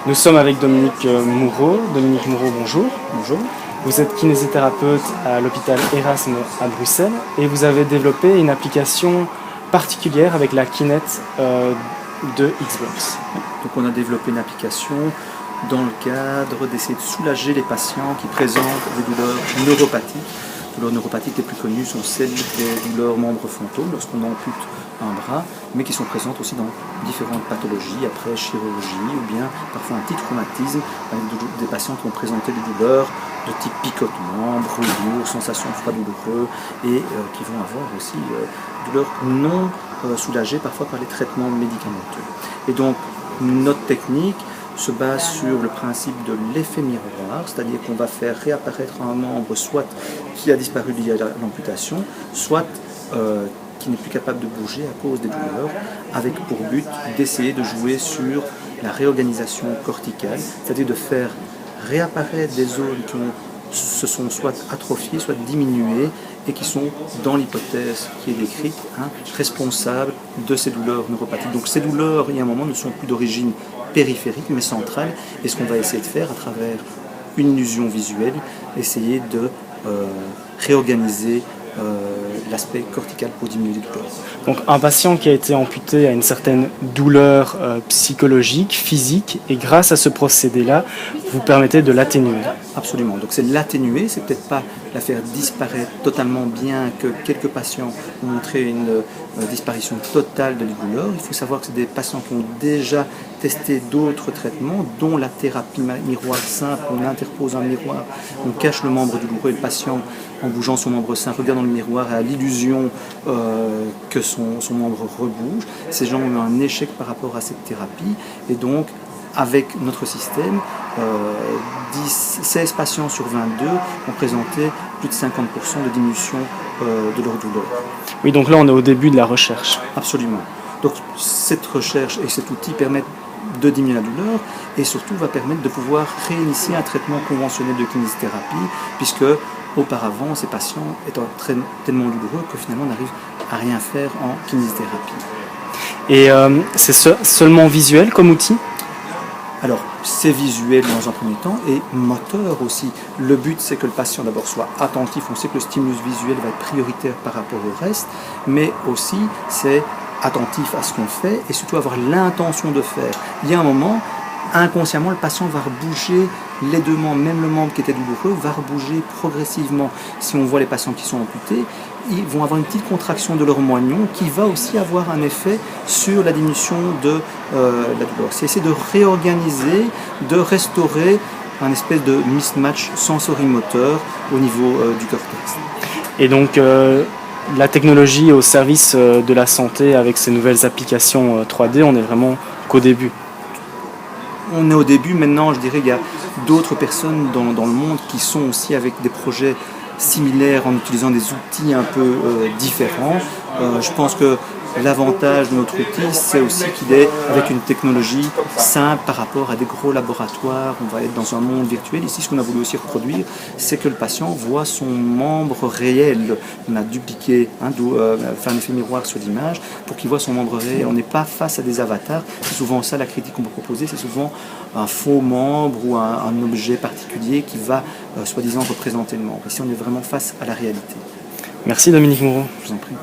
Nous sommes avec Dominique Moureau. Dominique Moureau, bonjour. Bonjour. Vous êtes kinésithérapeute à l'hôpital Erasme à Bruxelles et vous avez développé une application particulière avec la Kinect de Xbox. Donc on a développé une application dans le cadre d'essayer de soulager les patients qui présentent des douleurs neuropathiques. Les douleurs neuropathiques les plus connues sont celles des douleurs membres frontaux lorsqu'on ampute un bras, mais qui sont présentes aussi dans différentes pathologies, après chirurgie ou bien parfois un petit traumatisme avec des patients qui ont présenté des douleurs de type picotement, brûlure, sensation de froid douloureux et qui vont avoir aussi des douleurs non soulagées parfois par les traitements médicamenteux. Et donc notre technique se base sur le principe de l'effet miroir, c'est-à-dire qu'on va faire réapparaître un membre soit qui a disparu lié à l'amputation, soit qui n'est plus capable de bouger à cause des douleurs, avec pour but d'essayer de jouer sur la réorganisation corticale, c'est-à-dire de faire réapparaître des zones qui se sont soit atrophiées, soit diminuées, et qui sont, dans l'hypothèse qui est décrite, responsables de ces douleurs neuropathiques. Donc ces douleurs, il y a un moment, ne sont plus d'origine périphérique, mais centrale, et ce qu'on va essayer de faire à travers une illusion visuelle, essayer de réorganiser l'aspect cortical pour diminuer les douleurs. Donc un patient qui a été amputé a une certaine douleur psychologique, physique, et grâce à ce procédé-là, vous permettez de l'atténuer. Absolument, donc c'est l'atténuer, c'est peut-être pas la faire disparaître totalement, bien que quelques patients ont montré une disparition totale de la douleur. Il faut savoir que c'est des patients qui ont déjà testé d'autres traitements, dont la thérapie miroir simple. On interpose un miroir, on cache le membre douloureux et le patient, en bougeant son membre sain, regarde dans le miroir et a l'illusion que son membre rebouge. Ces gens ont eu un échec par rapport à cette thérapie et donc avec notre système, 16 patients sur 22 ont présenté plus de 50% de diminution de leur douleur. Oui, donc là on est au début de la recherche. Absolument. Donc cette recherche et cet outil permettent de diminuer la douleur et surtout va permettre de pouvoir réinitier un traitement conventionnel de kinésithérapie, puisque auparavant ces patients étant tellement douloureux que finalement on n'arrive à rien faire en kinésithérapie. Et c'est seulement visuel comme outil ? Alors, c'est visuel dans un premier temps et moteur aussi. Le but, c'est que le patient d'abord soit attentif. On sait que le stimulus visuel va être prioritaire par rapport au reste, mais aussi c'est attentif à ce qu'on fait et surtout avoir l'intention de faire. Il y a un moment, inconsciemment, le patient va rebouger les deux membres, même le membre qui était douloureux, va rebouger progressivement. Si on voit les patients qui sont amputés, ils vont avoir une petite contraction de leur moignon qui va aussi avoir un effet sur la diminution de la douleur. C'est essayer de réorganiser, de restaurer un espèce de mismatch sensorimoteur au niveau du cortex. Et donc la technologie au service de la santé avec ces nouvelles applications 3D, on est vraiment qu'au début. On est au début, maintenant je dirais qu'il y a d'autres personnes dans le monde qui sont aussi avec des projets similaires en utilisant des outils un peu différents. Je pense que l'avantage de notre outil, c'est aussi qu'il est avec une technologie simple par rapport à des gros laboratoires. On va être dans un monde virtuel. Ici, ce qu'on a voulu aussi reproduire, c'est que le patient voit son membre réel. On a dupliqué, fait un effet miroir sur l'image pour qu'il voit son membre réel. On n'est pas face à des avatars. C'est souvent ça la critique qu'on peut proposer. C'est souvent un faux membre ou un objet particulier qui va, soi-disant, représenter le membre. Ici, on est vraiment face à la réalité. Merci Dominique Moureau. Je vous en prie.